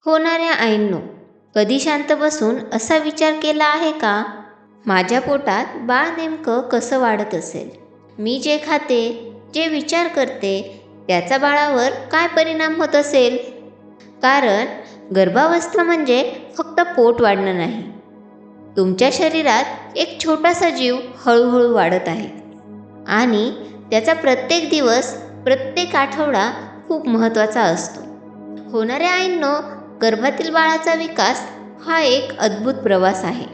होणाऱ्या आईंनो, कधी शांत बसून असा विचार केला आहे का? माझ्या पोटात बाळ नेमकं कसं वाढत असेल? मी जे खाते, जे विचार करते, त्याचा बाळावर काय परिणाम होत असेल? कारण गर्भावस्था म्हणजे फक्त पोट वाढणं नाही. तुमच्या शरीरात एक छोटासा जीव हळूहळू वाढत आहे आणि त्याचा प्रत्येक दिवस, प्रत्येक आठवडा खूप महत्त्वाचा असतो. होणाऱ्या आईंनो, गर्भातील बाळाचा विकास हा एक अद्भुत प्रवास आहे.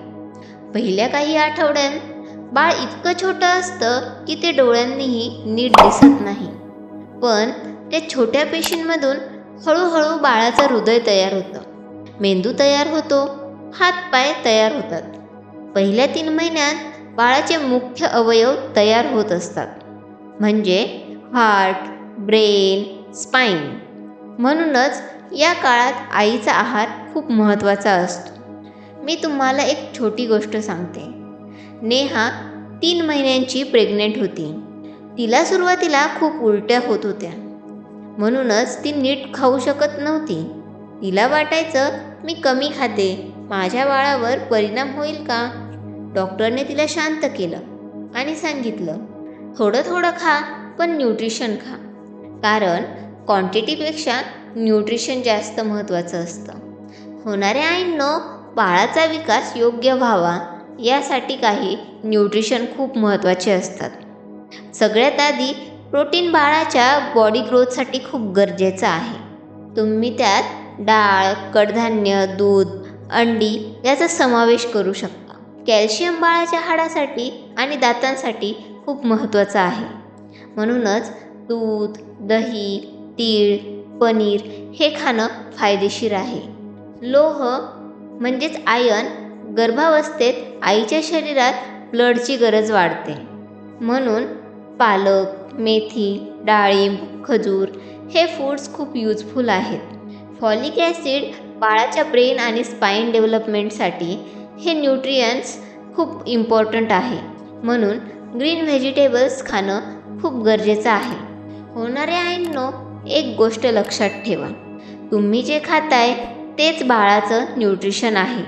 पहिल्या काही आठवड्यांत बाळ इतकं छोटं असतं की ते डोळ्यांनीही नीट दिसत नाही. पण त्या छोट्या पेशींमधून हळूहळू बाळाचं हृदय तयार होतं, मेंदू तयार होतो, हातपाय तयार होतात. पहिल्या 3 महिन्यात बाळाचे मुख्य अवयव तयार होत असतात, म्हणजे हार्ट, ब्रेन, स्पाईन. म्हणूनच या काळात आईचा आहार खूप महत्त्वाचा असतो. मी तुम्हाला एक छोटी गोष्ट सांगते. नेहा 3 महिन्यांची प्रेग्नेंट होती. तिला सुरुवातीला खूप उलट्या होत होत्या, म्हणूनच ती नीट खाऊ शकत नव्हती. तिला वाटायचं, मी कमी खाते, माझ्या बाळावर परिणाम होईल का? डॉक्टरने तिला शांत केलं आणि सांगितलं, थोडं थोडं खा, पण न्यूट्रिशन खा. कारण क्वांटिटीपेक्षा न्यूट्रिशन जास्त महत्त्वाचं असतं. होणाऱ्या आईंनो, बाळाचा विकास योग्य व्हावा यासाठी काही न्यूट्रिशन खूप महत्त्वाचे असतात. सगळ्यात आधी प्रोटीन बाळाच्या बॉडी ग्रोथसाठी खूप गरजेचं आहे. तुम्ही त्यात डाळ, कडधान्य, दूध, अंडी याचा समावेश करू शकता. कॅल्शियम बाळाच्या हाडासाठी आणि दातांसाठी खूप महत्त्वाचं आहे. म्हणूनच दूध, दही, तीळ, पनीर हे खाणं फायदेशीर आहे. लोह म्हणजेच आयर्न गर्भावस्थेत आईच्या शरीरात ब्लडची गरज वाढते. म्हणून पालक, मेथी, डाळिंब, खजूर हे फूड्स खूप युजफुल आहेत. फॉलिक ॲसिड बाळाच्या ब्रेन आणि स्पाईन डेव्हलपमेंटसाठी हे न्यूट्रियंट्स खूप इम्पॉर्टंट आहे. म्हणून ग्रीन व्हेजिटेबल्स खाणं खूप गरजेचं आहे. होणाऱ्या आईंनो, एक गोष्ट लक्षात ठेवा, तुम्ही जे खाताय तेच बाळाचं न्यूट्रिशन आहे.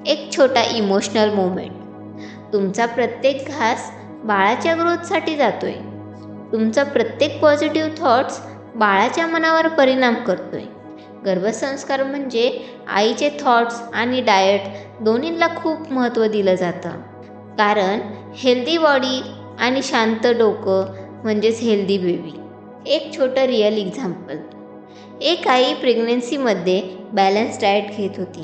एक छोटा इमोशनल मोमेंट. तुमचा प्रत्येक घास बाळाच्या ग्रोथसाठी जातोय. तुमचा प्रत्येक पॉझिटिव्ह थॉट्स बाळाच्या मनावर परिणाम करतोय. गर्भसंस्कार म्हणजे आईचे थॉट्स आणि डाएट दोन्हींना खूप महत्त्व दिलं जातं. कारण हेल्दी बॉडी आणि शांत डोकं म्हणजेच हेल्दी बेबी. एक छोटं रिअल एक्झाम्पल. एक आई प्रेग्नन्सीमध्ये बॅलन्स डाएट घेत होती,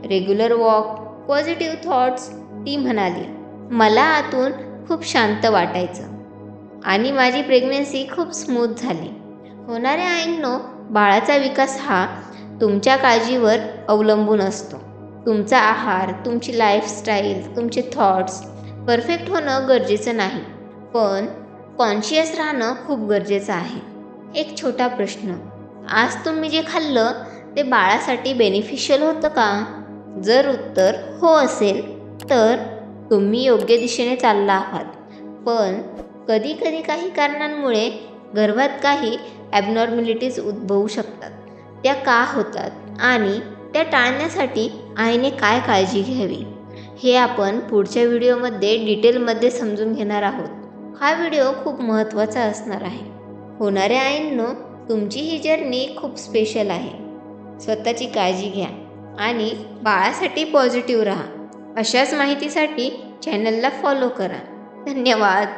रेग्युलर वॉक, पॉझिटिव्ह थॉट्स. ती म्हणाली, मला आतून खूप शांत वाटायचं आणि माझी प्रेग्नन्सी खूप स्मूथ झाली. होणाऱ्या आईंनो, बाळाचा विकास हा तुमच्या काळजीवर अवलंबून असतो. तुमचा आहार, तुमची लाईफस्टाईल, तुमचे थॉट्स परफेक्ट होणं गरजेचं नाही, पण कॉन्शियस राहणं खूप गरजेचं आहे. एक छोटा प्रश्न, आज तुम्ही जे खाल्लं ते बाळासाठी बेनिफिशियल होतं का? जर उत्तर हो असेल तर तुम्ही योग्य दिशेने चालला आहात. पण कधी कधी काही कारणांमुळे गर्भात काही ॲबनॉर्मॅलिटीज उद्भवू शकतात. त्या का होतात आणि त्या टाळण्यासाठी आईने काय काळजी घ्यावी हे आपण पुढच्या व्हिडिओमध्ये डिटेलमध्ये समजून घेणार आहोत. हा व्हिडिओ खूप महत्त्वाचा असणार आहे. होणाऱ्या आईंनो, तुमची ही जर्नी खूप स्पेशल आहे. स्वतःची काळजी घ्या आणि बाळासाठी पॉझिटिव्ह राहा. अशाच माहितीसाठी चॅनलला फॉलो करा. धन्यवाद.